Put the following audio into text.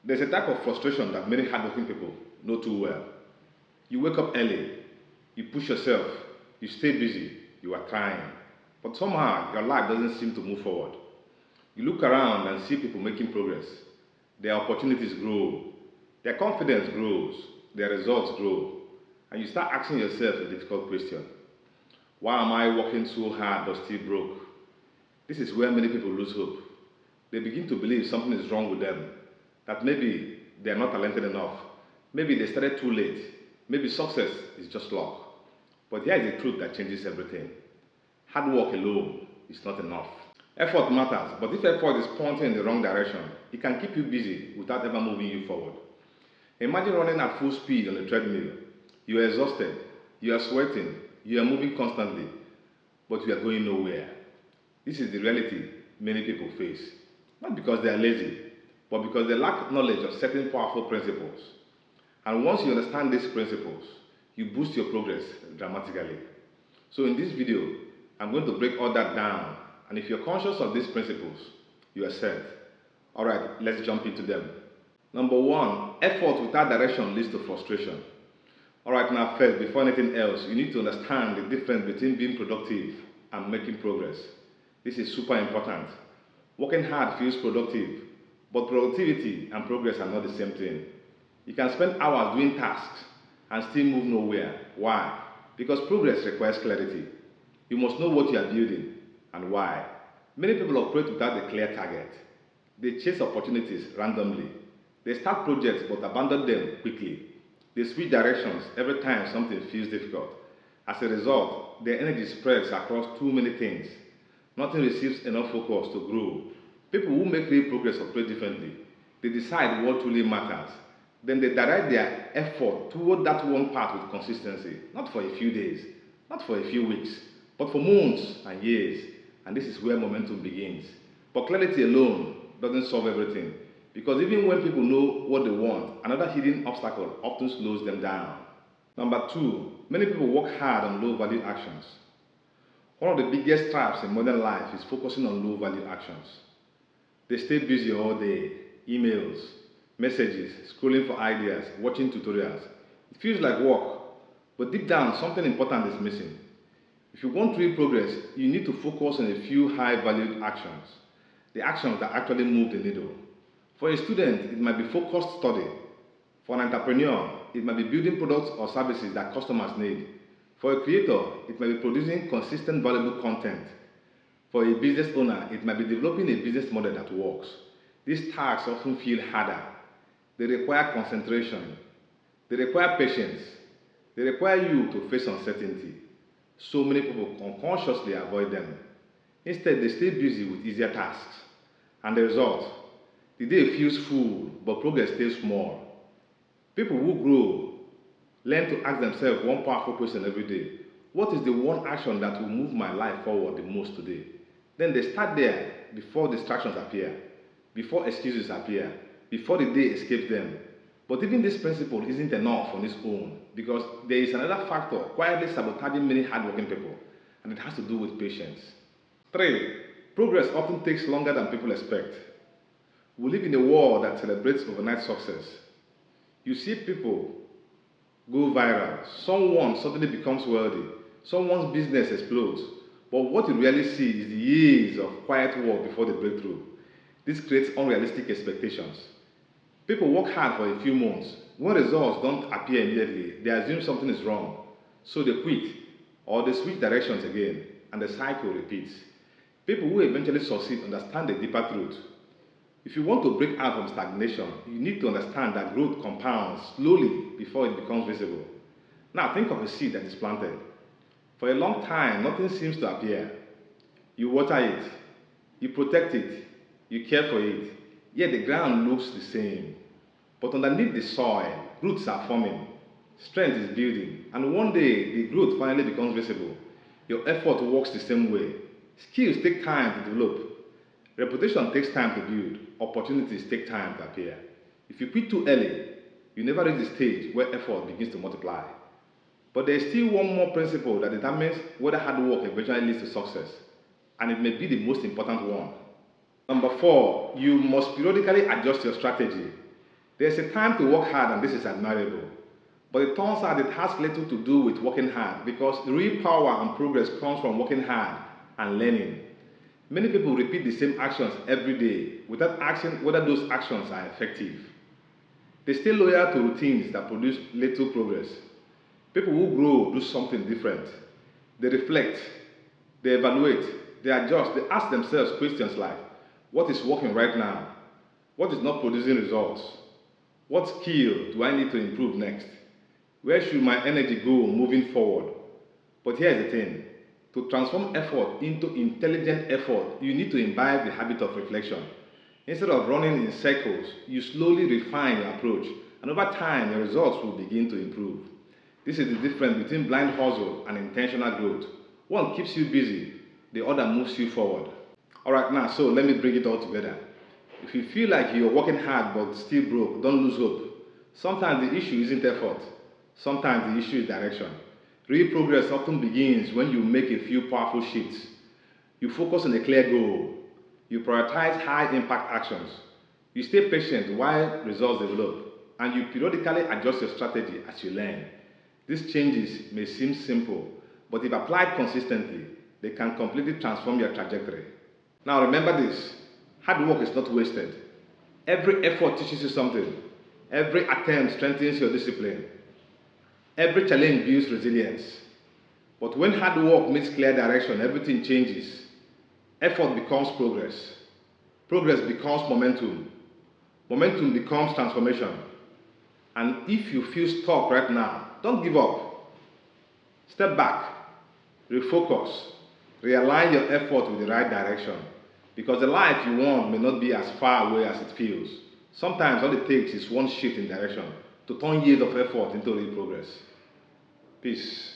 There's a type of frustration that many hardworking people know too well. You wake up early, you push yourself, you stay busy, you are trying, but somehow your life doesn't seem to move forward. You look around and see people making progress. Their opportunities grow, their confidence grows, their results grow, and you start asking yourself a difficult question. Why am I working so hard but still broke? This is where many people lose hope. They begin to believe something is wrong with them, that maybe they are not talented enough, maybe they started too late, maybe success is just luck. But here is the truth that changes everything. Hard work alone is not enough. Effort matters, but if effort is pointing in the wrong direction, it can keep you busy without ever moving you forward. Imagine running at full speed on a treadmill. You are exhausted, you are sweating, you are moving constantly, but you are going nowhere. This is the reality many people face. Not because they are lazy, but because they lack knowledge of certain powerful principles. And once you understand these principles, you boost your progress dramatically. So in this video, I'm going to break all that down. And if you're conscious of these principles, you are set. Alright, let's jump into them. Number one, effort without direction leads to frustration. Alright, now first, before anything else, you need to understand the difference between being productive and making progress. This is super important. Working hard feels productive, but productivity and progress are not the same thing. You can spend hours doing tasks and still move nowhere. Why? Because progress requires clarity. You must know what you are building and why. Many people operate without a clear target. They chase opportunities randomly. They start projects but abandon them quickly. They switch directions every time something feels difficult. As a result, their energy spreads across too many things. Nothing receives enough focus to grow. People who make real progress operate differently. They decide what truly matters. Then they direct their effort toward that one path with consistency. Not for a few days, not for a few weeks, but for months and years. And this is where momentum begins. But clarity alone doesn't solve everything. Because even when people know what they want, another hidden obstacle often slows them down. Number two, many people work hard on low-value actions. One of the biggest traps in modern life is focusing on low-value actions. They stay busy all day, emails, messages, scrolling for ideas, watching tutorials. It feels like work, but deep down something important is missing. If you want real progress, you need to focus on a few high-valued actions, the actions that actually move the needle. For a student, it might be focused study. For an entrepreneur, it might be building products or services that customers need. For a creator, it might be producing consistent, valuable content. For a business owner, it might be developing a business model that works. These tasks often feel harder. They require concentration. They require patience. They require you to face uncertainty. So many people unconsciously avoid them. Instead, they stay busy with easier tasks. And the result, the day feels full, but progress stays small. People who grow learn to ask themselves one powerful question every day. What is the one action that will move my life forward the most today? Then they start there before distractions appear, before excuses appear, before the day escapes them. But even this principle isn't enough on its own because there is another factor quietly sabotaging many hardworking people, and it has to do with patience. 3. Progress often takes longer than people expect. We live in a world that celebrates overnight success. You see people go viral, someone suddenly becomes wealthy, someone's business explodes, but what you really see is the years of quiet work before the breakthrough. This creates unrealistic expectations. People work hard for a few months. When results don't appear immediately, they assume something is wrong. So they quit, or they switch directions again, and the cycle repeats. People who eventually succeed understand the deeper truth. If you want to break out from stagnation, you need to understand that growth compounds slowly before it becomes visible. Now think of a seed that is planted. For a long time, nothing seems to appear. You water it, you protect it, you care for it, yet the ground looks the same. But underneath the soil, roots are forming, strength is building, and one day the growth finally becomes visible. Your effort works the same way. Skills take time to develop. Reputation takes time to build. Opportunities take time to appear. If you quit too early, you never reach the stage where effort begins to multiply. But there is still one more principle that determines whether hard work eventually leads to success, and it may be the most important one. Number 4, you must periodically adjust your strategy. There's a time to work hard and this is admirable. But it turns out it has little to do with working hard because real power and progress comes from working hard and learning. Many people repeat the same actions every day without asking whether those actions are effective. They stay loyal to routines that produce little progress. People who grow do something different. They reflect, they evaluate, they adjust, they ask themselves questions like, what is working right now? What is not producing results? What skill do I need to improve next? Where should my energy go moving forward? But here's the thing. To transform effort into intelligent effort, you need to imbibe the habit of reflection. Instead of running in circles, you slowly refine your approach, and over time, your results will begin to improve. This is the difference between blind hustle and intentional growth. One keeps you busy, the other moves you forward. Alright, now, so let me bring it all together. If you feel like you're working hard but still broke, don't lose hope. Sometimes the issue isn't effort, sometimes the issue is direction. Real progress often begins when you make a few powerful shifts. You focus on a clear goal. You prioritize high impact actions. You stay patient while results develop. And you periodically adjust your strategy as you learn. These changes may seem simple, but if applied consistently, they can completely transform your trajectory. Now remember this, hard work is not wasted. Every effort teaches you something. Every attempt strengthens your discipline. Every challenge builds resilience. But when hard work meets clear direction, everything changes. Effort becomes progress. Progress becomes momentum. Momentum becomes transformation. And if you feel stuck right now, don't give up. Step back, refocus, realign your effort with the right direction. Because the life you want may not be as far away as it feels. Sometimes all it takes is one shift in direction to turn years of effort into real progress. Peace.